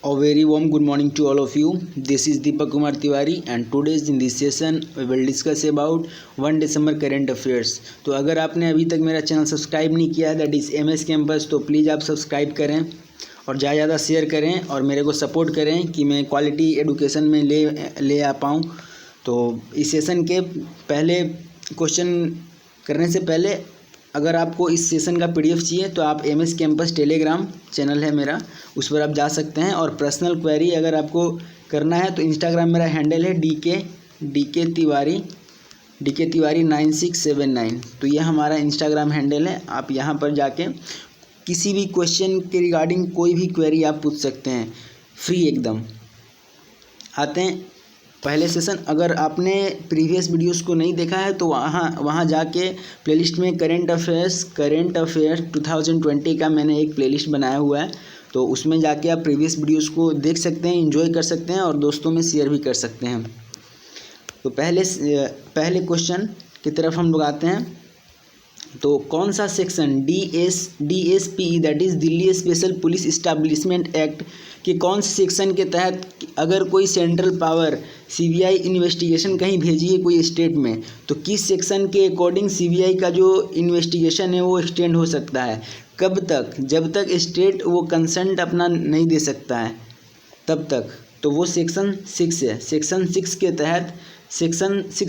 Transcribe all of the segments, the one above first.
A very warm good morning to all of you. This is Deepak Kumar Tiwari and today's in this session we will discuss about 1 December current affairs. तो अगर आपने अभी तक मेरा channel subscribe नहीं किया है that is MS campus तो प्लीज़ आप सब्सक्राइब करें और ज़्यादा शेयर करें और मेरे को सपोर्ट करें कि मैं क्वालिटी एडुकेशन में ले आ पाऊँ। तो इस सेशन के पहले क्वेश्चन करने से पहले अगर आपको इस सेशन का PDF चाहिए तो आप MS कैंपस टेलीग्राम चैनल है मेरा, उस पर आप जा सकते हैं। और पर्सनल क्वेरी अगर आपको करना है तो इंस्टाग्राम मेरा हैंडल है DK तिवारी 9679। तो यह हमारा इंस्टाग्राम हैंडल है। आप यहाँ पर जाके किसी भी क्वेश्चन के रिगार्डिंग कोई भी क्वेरी आप पूछ सकते हैं, फ्री एकदम। आते हैं पहले सेशन। अगर आपने प्रीवियस वीडियोस को नहीं देखा है तो वहाँ जाके प्लेलिस्ट में करेंट अफेयर्स 2020 का मैंने एक प्लेलिस्ट बनाया हुआ है, तो उसमें जाके आप प्रीवियस वीडियोस को देख सकते हैं, एंजॉय कर सकते हैं और दोस्तों में शेयर भी कर सकते हैं। तो पहले क्वेश्चन की तरफ हम लोग आते हैं। तो कौन सा section DSPE that is Delhi special police establishment act के कौन से सेक्शन के तहत अगर कोई सेंट्रल पावर CBI इन्वेस्टिगेशन कहीं भेजी है कोई स्टेट में, तो किस सेक्शन के अकॉर्डिंग CBI का जो इन्वेस्टिगेशन है वो एक्सटेंड हो सकता है? कब तक? जब तक स्टेट वो कंसेंट अपना नहीं दे सकता है तब तक। तो वो सेक्शन 6 है। सेक्शन 6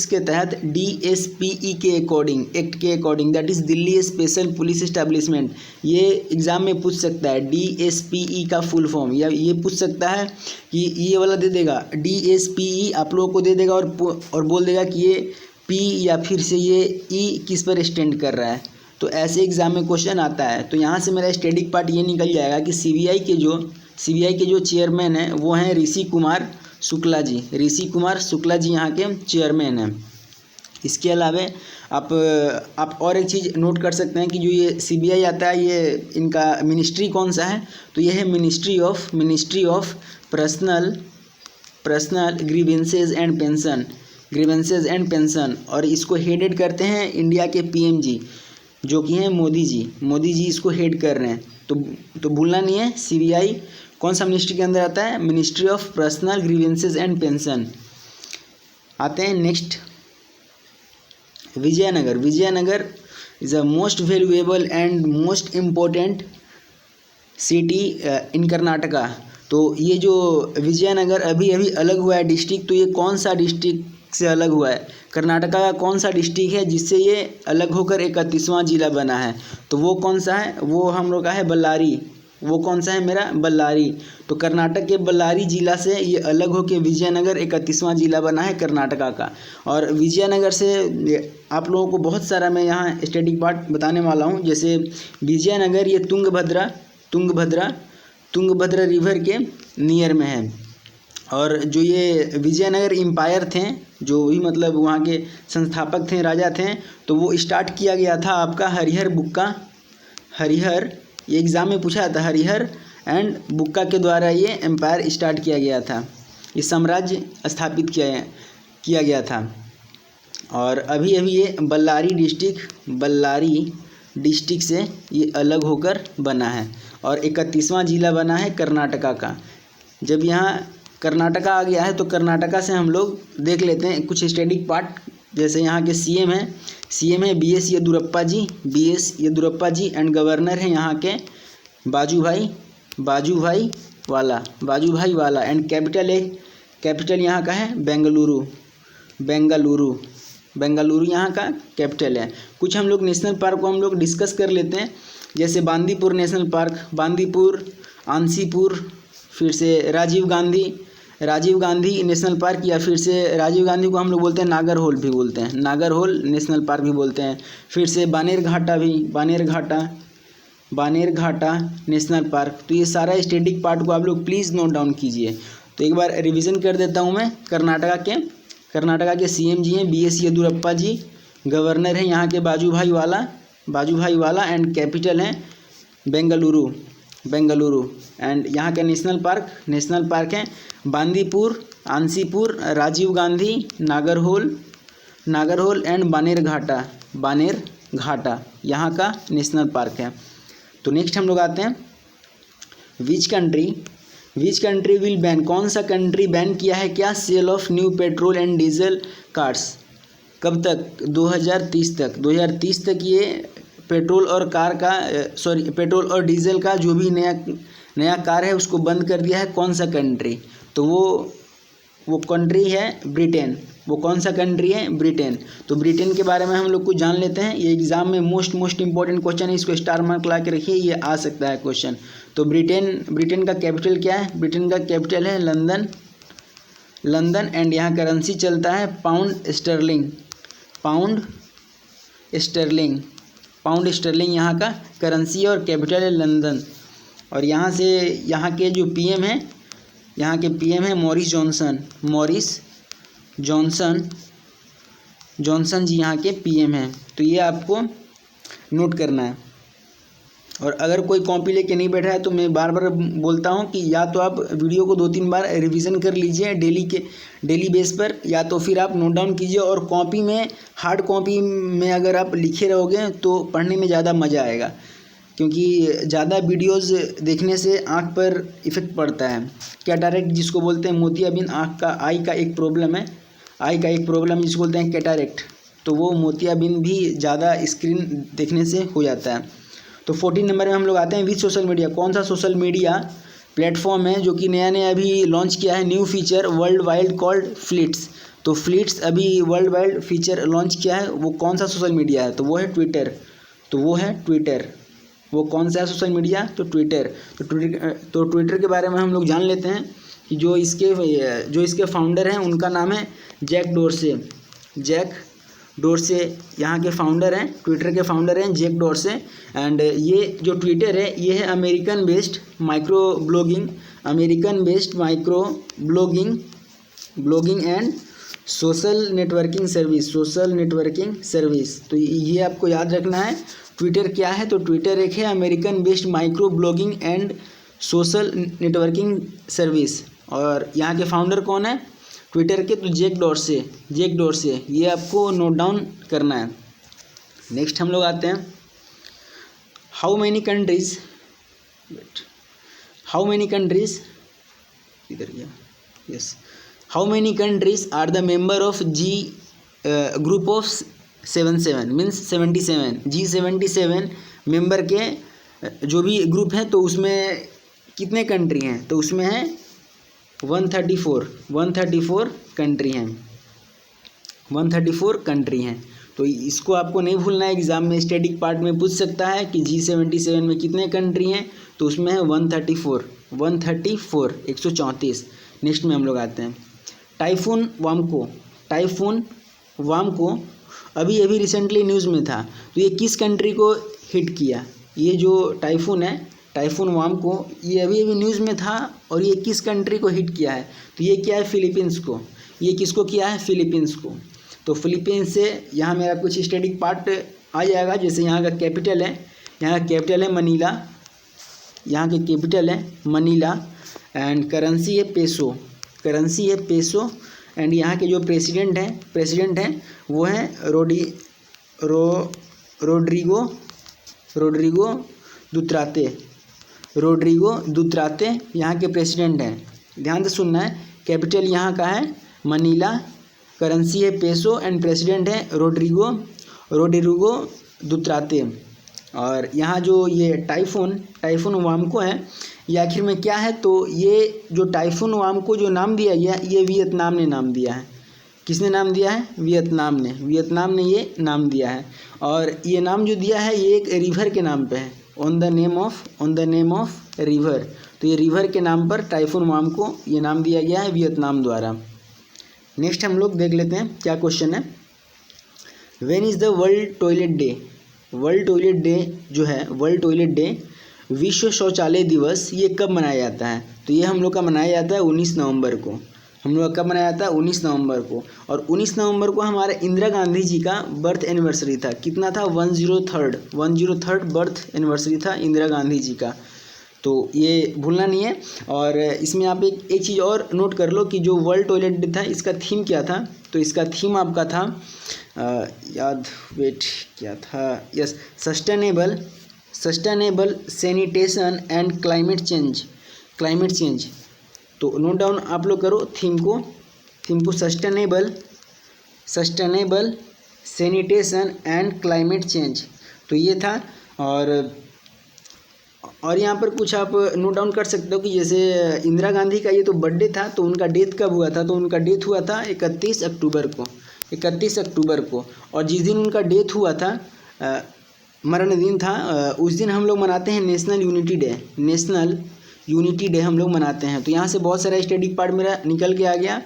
के तहत DSPE के अकॉर्डिंग एक्ट के according that is Delhi special police establishment, ये एग्ज़ाम में पूछ सकता है। DSPE का फुल फॉर्म या ये पूछ सकता है कि ये वाला दे देगा DSPE आप लोगों को दे देगा और बोल देगा कि ये P या फिर से ये E किस पर स्टैंड कर रहा है। तो ऐसे एग्ज़ाम में क्वेश्चन आता है। तो यहाँ से मेरा स्टैटिक पार्ट ये निकल जाएगा कि CBI के जो चेयरमैन हैं वो हैं ऋषि कुमार शुक्ला जी यहाँ के चेयरमैन हैं। इसके अलावा आप और एक चीज़ नोट कर सकते हैं कि जो ये CBI आता है ये इनका मिनिस्ट्री कौन सा है, तो ये है ministry of personnel grievances and pension और इसको हेडेड करते हैं इंडिया के PM जी जो कि हैं मोदी जी इसको हेड कर रहे हैं। तो भूलना नहीं है CBI कौन सा मिनिस्ट्री के अंदर आता है, ministry of personnel grievances and pension. आते हैं next, Vijayanagar is a most valuable and most important city in Karnataka. तो ये जो विजयनगर अभी अलग हुआ है डिस्ट्रिक्ट, तो ये कौन सा डिस्ट्रिक्ट से अलग हुआ है? कर्नाटका का कौन सा डिस्ट्रिक्ट है जिससे ये अलग होकर 31वां जिला बना है? तो वो कौन सा है? वो हम लोग का है बल्लारी। वो कौन सा है मेरा? बल्लारी। तो कर्नाटक के बल्लारी जिला से ये अलग होकर विजयनगर 31वां जिला बना है कर्नाटका का। और विजयनगर से आप लोगों को बहुत सारा मैं यहाँ स्टैटिक पार्ट बताने वाला हूँ। जैसे विजयनगर ये तुंगभद्रा रिवर के नियर में है। और जो ये विजयनगर एम्पायर थे, जो भी मतलब वहाँ के संस्थापक थे, राजा थे, तो वो स्टार्ट किया गया था आपका हरिहर, ये एग्ज़ाम में पूछा था, हरिहर एंड बुक्का के द्वारा ये एम्पायर स्टार्ट किया गया था, ये साम्राज्य स्थापित किया गया था। और अभी ये बल्लारी डिस्ट्रिक्ट से ये अलग होकर बना है और 31वां जिला बना है कर्नाटका का। जब यहाँ कर्नाटका आ गया है तो कर्नाटका से हम लोग देख लेते हैं कुछ स्टैटिक पार्ट। जैसे यहाँ के CM है BS Yediyurappa ji and governor है यहाँ के बाजूभाई वाला एंड कैपिटल यहाँ का है बेंगलुरु यहाँ का कैपिटल है। कुछ हम लोग नेशनल पार्क को हम लोग डिस्कस कर लेते हैं। जैसे बांदीपुर नेशनल पार्क, आंसीपुर, फिर से राजीव गांधी नेशनल पार्क, या फिर से राजीव गांधी को हम लोग बोलते हैं नागरहोल भी बोलते हैं, नागरहोल नेशनल पार्क भी बोलते हैं। फिर से बानेरघाटा नेशनल पार्क। तो ये सारा स्टैटिक पार्ट को आप लोग प्लीज़ नोट डाउन कीजिए। तो एक बार रिवीजन कर देता हूँ मैं। कर्नाटका के CM जी हैं BS येदुरप्पा जी, गवर्नर हैं यहाँ के बाजूभाई वाला एंड कैपिटल हैं बेंगलुरु एंड यहाँ का नेशनल पार्क है बांदीपुर, आंसीपुर, राजीव गांधी, नागरहोल एंड बानेरघाटा यहाँ का नेशनल पार्क है। तो नेक्स्ट हम लोग आते हैं which which country will ban, कौन सा कंट्री बैन किया है क्या sale of new petrol and diesel cars. कब तक, 2030 तक। 2030 तक ये पेट्रोल और कार का पेट्रोल और डीजल का जो भी नया कार है उसको बंद कर दिया है। कौन सा कंट्री, तो वो कंट्री है ब्रिटेन। वो कौन सा कंट्री है, ब्रिटेन। तो ब्रिटेन के बारे में हम लोग कुछ जान लेते हैं। ये एग्जाम में मोस्ट इंपॉर्टेंट क्वेश्चन है, इसको स्टार मार्क ला के रखिए, ये आ सकता है क्वेश्चन। तो ब्रिटेन का कैपिटल क्या है, ब्रिटेन का कैपिटल है लंदन एंड यहाँ करेंसी चलता है पाउंड स्टर्लिंग यहाँ का करेंसी और कैपिटल है लंदन। और यहाँ से यहाँ के जो पीएम है, यहाँ के पीएम है मॉरिस जॉनसन जी यहाँ के पीएम हैं। तो ये आपको नोट करना है। और अगर कोई कॉपी लेके नहीं बैठा है तो मैं बार बार बोलता हूँ कि या तो आप वीडियो को 2-3 बार रिवीजन कर लीजिए डेली बेस पर, या तो फिर आप नोट डाउन कीजिए। और कॉपी में, हार्ड कॉपी में अगर आप लिखे रहोगे तो पढ़ने में ज़्यादा मज़ा आएगा, क्योंकि ज़्यादा वीडियोस देखने से आँख पर इफ़ेक्ट पड़ता है। कैटारेक्ट जिसको बोलते हैं, मोतियाबिंद, आँख का आई का एक प्रॉब्लम जिसको बोलते हैं कैटारेक्ट, तो वो मोतियाबिंद भी ज़्यादा स्क्रीन देखने से हो जाता है। तो 14 नंबर में हम लोग आते हैं विच सोशल मीडिया, कौन सा सोशल मीडिया प्लेटफॉर्म है जो कि नया अभी लॉन्च किया है new feature world wide called fleets. तो फ्लिट्स अभी वर्ल्ड वाइड फीचर लॉन्च किया है, वो कौन सा सोशल मीडिया है, तो वो है ट्विटर। वो कौन सा है सोशल मीडिया, तो ट्विटर। तो ट्विटर के बारे में हम लोग जान लेते हैं कि जो इसके फाउंडर हैं उनका नाम है जैक डोर्से यहाँ के फाउंडर हैं, ट्विटर के फाउंडर हैं जैक डोर्से। एंड ये जो ट्विटर है ये है American based micro blogging and social networking service. तो ये आपको याद रखना है ट्विटर क्या है। तो ट्विटर एक है American based micro blogging and social networking service. और यहाँ के फाउंडर कौन है ट्विटर के, तो जैक डोर्से। ये आपको नोट डाउन करना है। नेक्स्ट हम लोग आते हैं how many countries are the member of G group of 77 means 77 G77 member के जो भी ग्रुप हैं तो उसमें कितने कंट्री हैं, तो उसमें है 134 कंट्री हैं। तो इसको आपको नहीं भूलना है, एग्जाम में स्टैटिक पार्ट में पूछ सकता है कि G77 में कितने कंट्री हैं, तो उसमें है 134 134। नेक्स्ट में हम लोग आते हैं टाइफून वामको अभी रिसेंटली न्यूज़ में था। तो ये किस कंट्री को हिट किया, ये जो टाइफून वामको ये अभी न्यूज़ में था और ये किस कंट्री को हिट किया है, तो ये क्या है फिलीपींस को। ये किसको किया है, फिलीपींस को। तो फिलीपींस से यहाँ मेरा कुछ स्टैटिक पार्ट आ जाएगा। जैसे यहाँ का कैपिटल है मनीला एंड करेंसी है पेसो एंड यहाँ के जो प्रेसिडेंट हैं वो हैं रोड्रिगो दुत्राते यहाँ के प्रेसिडेंट हैं। ध्यान से सुनना है, कैपिटल यहाँ का है मनीला, करेंसी है पेसो एंड प्रेसिडेंट है रोड्रिगो दुत्राते। और यहाँ जो ये टाइफून वामको है ये आखिर में क्या है, तो ये जो टाइफून वामको जो नाम दिया गया ये वियतनाम ने नाम दिया है। किसने नाम दिया है, वियतनाम ने ये नाम दिया है। और ये नाम जो दिया है ये एक रिवर के नाम पे है, on the name of river. तो ये रिवर के नाम पर टाइफून वामको ये नाम दिया गया है वियतनाम द्वारा। नेक्स्ट हम लोग देख लेते हैं क्या क्वेश्चन है। When is the world toilet day विश्व शौचालय दिवस, ये कब मनाया जाता है, तो ये हम लोग का मनाया जाता है 19 नवंबर को। हम लोग कब मनाया जाता है, 19 नवंबर को। और 19 नवंबर को हमारे इंदिरा गांधी जी का बर्थ एनिवर्सरी था। कितना था, 103rd बर्थ एनिवर्सरी था इंदिरा गांधी जी का। तो ये भूलना नहीं है। और इसमें आप एक चीज़ और नोट कर लो कि जो वर्ल्ड टॉयलेट डे था इसका थीम क्या था, तो इसका थीम आपका था क्या था, yes, sustainable sanitation and climate change. तो नोट डाउन आप लोग करो थीम को sustainable sanitation and climate change. तो ये था। और यहाँ पर कुछ आप नोट डाउन कर सकते हो कि जैसे इंदिरा गांधी का ये तो बर्थडे था, तो उनका डेथ कब हुआ था? तो उनका डेथ हुआ था 31 अक्टूबर को। और जिस दिन उनका डेथ हुआ था, मरण दिन था, उस दिन हम लोग मनाते हैं नेशनल यूनिटी डे हम लोग मनाते हैं। तो यहाँ से बहुत सारा स्टडी पार्ट मेरा निकल के आ गया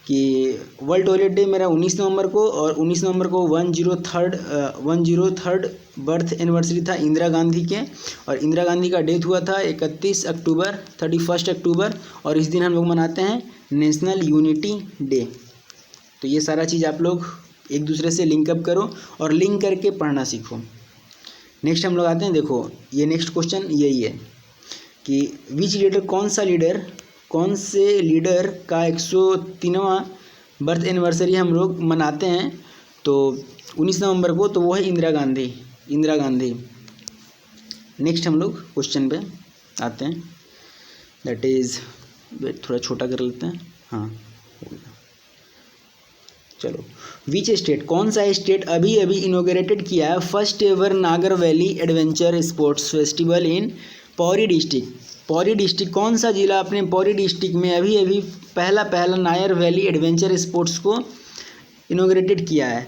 कि वर्ल्ड टॉयलेट डे मेरा 19 नवंबर को, और 19 नवंबर को 103rd बर्थ एनिवर्सरी था इंदिरा गांधी के, और इंदिरा गांधी का डेथ हुआ था 31 अक्टूबर, और इस दिन हम लोग मनाते हैं नेशनल यूनिटी डे। तो ये सारा चीज़ आप लोग एक दूसरे से लिंकअप करो और लिंक करके पढ़ना सीखो। नेक्स्ट हम लोग आते हैं, देखो ये नेक्स्ट क्वेश्चन यही है कि विच लीडर, कौन से लीडर का 103वां बर्थ एनिवर्सरी हम लोग मनाते हैं तो 19 नवंबर को, तो वो है इंदिरा गांधी। नेक्स्ट हम लोग क्वेश्चन पे आते हैं, दैट इज़, थोड़ा छोटा कर लेते हैं, हाँ हो गया। चलो, विच स्टेट, कौन सा स्टेट अभी इनोग्रेटेड किया है फर्स्ट एवर नागर valley adventure sports festival in Pauri district, कौन सा जिला अपने पौरी डिस्ट्रिक्ट में अभी पहला नायर वैली एडवेंचर स्पोर्ट्स को इनोग्रेटेड किया है,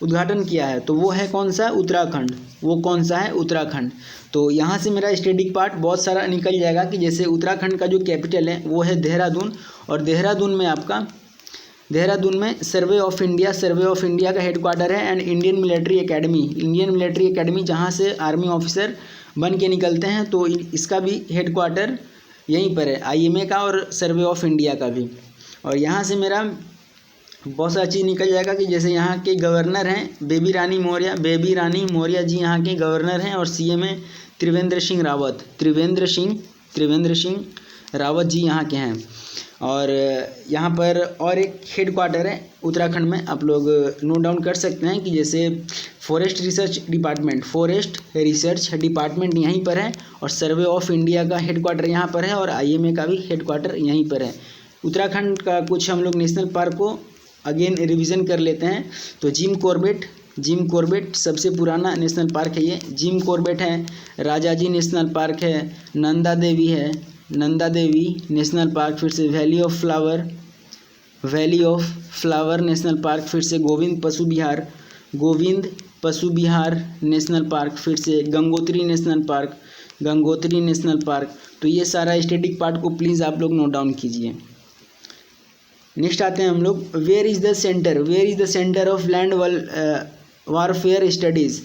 उद्घाटन किया है? तो वो है कौन सा? उत्तराखंड। वो कौन सा है? उत्तराखंड। तो यहाँ से मेरा स्टडी पार्ट बहुत सारा निकल जाएगा कि जैसे उत्तराखंड का जो कैपिटल है वो है देहरादून, और देहरादून में सर्वे ऑफ इंडिया का हेडक्वार्टर है, एंड इंडियन मिलिट्री एकेडमी जहाँ से आर्मी ऑफिसर बन के निकलते हैं, तो इसका भी हेडक्वार्टर यहीं पर है, IMA का और सर्वे ऑफ इंडिया का भी। और यहाँ से मेरा बहुत सारा चीज़ निकल जाएगा कि जैसे यहाँ के गवर्नर हैं बेबी रानी मौर्य जी यहाँ के गवर्नर हैं, और CM है त्रिवेंद्र सिंह रावत जी यहाँ के हैं। और यहाँ पर और एक हेडक्वार्टर है उत्तराखंड में, आप लोग नोट डाउन कर सकते हैं कि जैसे फॉरेस्ट रिसर्च डिपार्टमेंट यहीं पर है, और सर्वे ऑफ इंडिया का हेडक्वार्टर यहाँ पर है, और IMA का भी हेडक्वार्टर यहीं पर है। उत्तराखंड का कुछ हम लोग नेशनल पार्क को अगेन रिवीजन कर लेते हैं। तो जिम कॉर्बेट सबसे पुराना नेशनल पार्क है ये, जिम कॉर्बेट है। राजाजी नेशनल पार्क है, नंदा देवी नेशनल पार्क, फिर से valley of flower national park, फिर से गोविंद पशु विहार नेशनल पार्क, फिर से गंगोत्री नेशनल पार्क। तो ये सारा स्टैटिक पार्ट को प्लीज़ आप लोग नोट डाउन कीजिए। नेक्स्ट आते हैं हम लोग, where is the centre of land warfare studies,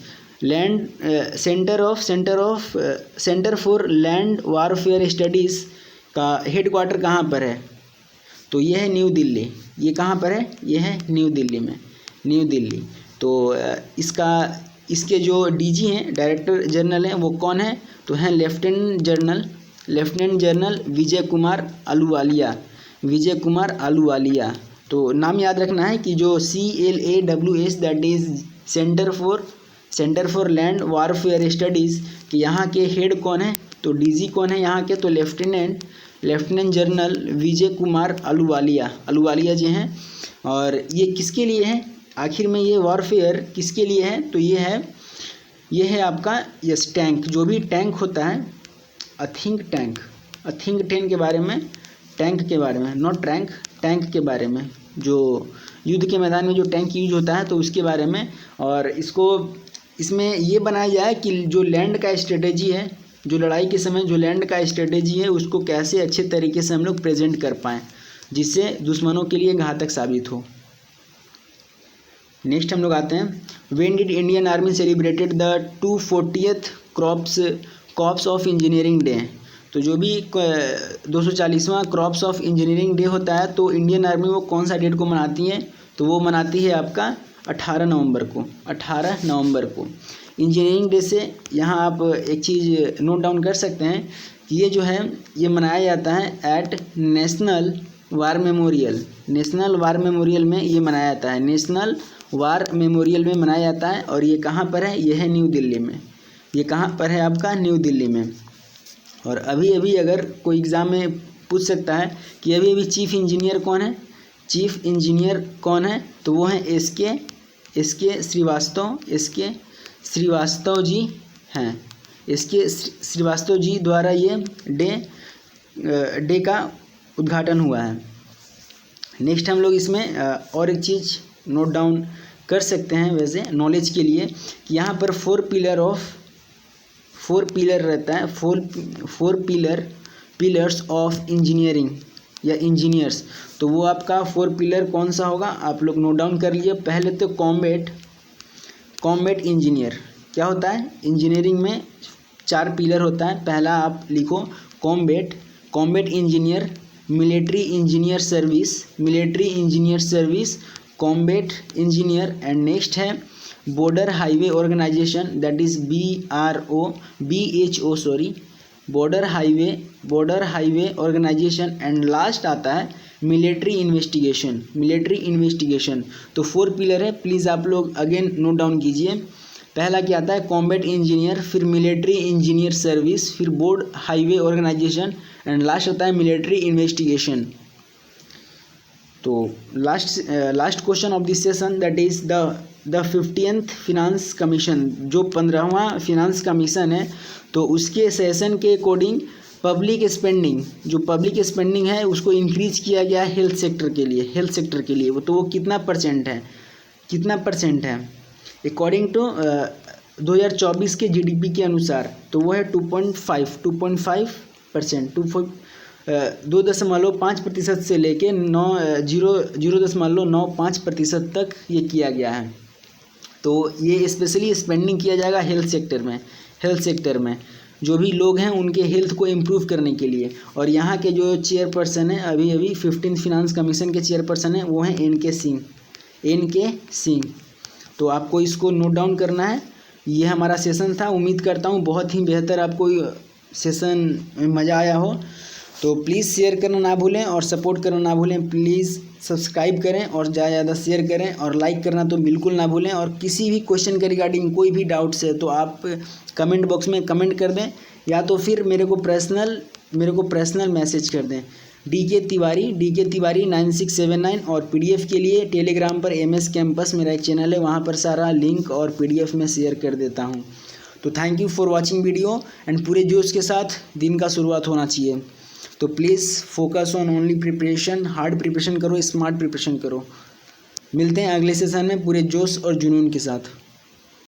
centre for land warfare studies का हेडक्वार्टर कहाँ पर है? तो ये है न्यू दिल्ली। ये कहाँ पर है? ये है न्यू दिल्ली। तो इसके जो DG हैं, डायरेक्टर जनरल हैं, वो कौन है? तो हैं लेफ्टिनेंट जनरल विजय कुमार आलूवालिया। तो नाम याद रखना है कि जो CLAWS that is centre for land warfare studies कि यहाँ के हेड कौन है? तो DG कौन है यहाँ के? तो लेफ्टिनेंट जनरल विजय कुमार आलूवालिया जी हैं। और ये किसके लिए है? आखिर में ये वॉरफेयर किसके लिए है? तो ये है आपका यस टैंक, जो भी टैंक होता है, अथिंक टैंक के बारे में, टैंक के बारे में, नॉट टैंक के बारे में, जो युद्ध के मैदान में जो टैंक यूज होता है तो उसके बारे में। और इसमें ये बनाया जाए कि जो लैंड का स्ट्रेटेजी है, जो लड़ाई के समय जो लैंड का स्ट्रेटेजी है, उसको कैसे अच्छे तरीके से हम लोग प्रेजेंट कर पाएँ जिससे दुश्मनों के लिए घातक साबित हो। नेक्स्ट हम लोग आते हैं, when did Indian army celebrated the 240th corps of engineering day. तो जो भी 240वां क्रॉप्स ऑफ इंजीनियरिंग डे होता है तो इंडियन आर्मी वो कौन सा डेट को मनाती है? तो वो मनाती है आपका 18 नवंबर को। इंजीनियरिंग डे से यहाँ आप एक चीज़ नोट डाउन कर सकते हैं कि ये जो है ये मनाया जाता है एट नेशनल वार मेमोरियल में ये मनाया जाता है, नेशनल वार मेमोरियल में मनाया जाता है। और ये कहाँ पर है? ये है न्यू दिल्ली में। ये कहाँ पर है आपका? न्यू दिल्ली में। और अभी अगर कोई एग्ज़ाम में पूछ सकता है कि अभी अभी चीफ इंजीनियर कौन है, चीफ इंजीनियर कौन है, तो वो है एस के श्रीवास्तव जी हैं। एस के श्रीवास्तव जी द्वारा ये डे का उद्घाटन हुआ है। नेक्स्ट हम लोग इसमें और एक चीज़ नोट डाउन कर सकते हैं वैसे नॉलेज के लिए कि यहाँ पर 4 पिलर रहता है, 4 पिलर्स ऑफ इंजीनियरिंग या इंजीनियर्स। तो वो आपका 4 पिलर कौन सा होगा आप लोग नोट डाउन कर लीजिए। पहले तो कॉम्बैट इंजीनियर क्या होता है, इंजीनियरिंग में 4 पिलर होता है। पहला आप लिखो combat engineer, military engineer service, combat engineer. And next है border highway organisation, that is BHO border highway organisation. And last आता है मिलिट्री इन्वेस्टिगेशन। तो 4 पिलर है, प्लीज़ आप लोग अगेन नोट डाउन कीजिए। पहला क्या आता है कॉम्बैट इंजीनियर, फिर मिलिट्री इंजीनियर सर्विस, फिर border highway organisation and last आता है मिलिट्री इन्वेस्टिगेशन। तो last question of this session that is the 50th finance commission, जो 15वां फिनांस कमीशन है, तो उसके सेशन के अकॉर्डिंग पब्लिक स्पेंडिंग है उसको इंक्रीज किया गया है हेल्थ सेक्टर के लिए। तो वो कितना परसेंट है अकॉर्डिंग टू 2024 के GDP के अनुसार, तो वो है 2.5%, 2.5% से लेके 0.95% तक ये किया गया है। तो ये स्पेशली स्पेंडिंग किया जाएगा हेल्थ सेक्टर में जो भी लोग हैं उनके हेल्थ को इम्प्रूव करने के लिए। और यहाँ के जो चेयरपर्सन है अभी 15th फिनांस कमीशन के चेयरपर्सन हैं वो हैं NK सिंह। तो आपको इसको नोट डाउन करना है। ये हमारा सेशन था, उम्मीद करता हूँ बहुत ही बेहतर आपको सेशन में मज़ा आया हो। तो प्लीज़ शेयर करना ना भूलें और सपोर्ट करना ना भूलें। प्लीज़ सब्सक्राइब करें और ज़्यादा शेयर करें और लाइक करना तो बिल्कुल ना भूलें। और किसी भी क्वेश्चन के रिगार्डिंग कोई भी डाउट्स है तो आप कमेंट बॉक्स में कमेंट कर दें या तो फिर मेरे को पर्सनल मैसेज कर दें DK तिवारी 9679। और PDF के लिए टेलीग्राम पर MS कैंपस मेरा एक चैनल है, वहाँ पर सारा लिंक और PDF में शेयर कर देता हूँ। तो thank you for watching video and पूरे जोश के साथ दिन का शुरुआत होना चाहिए। तो please focus on only preparation, hard preparation करो, स्मार्ट प्रिपरेशन करो। मिलते हैं अगले सेशन में पूरे जोश और जुनून के साथ।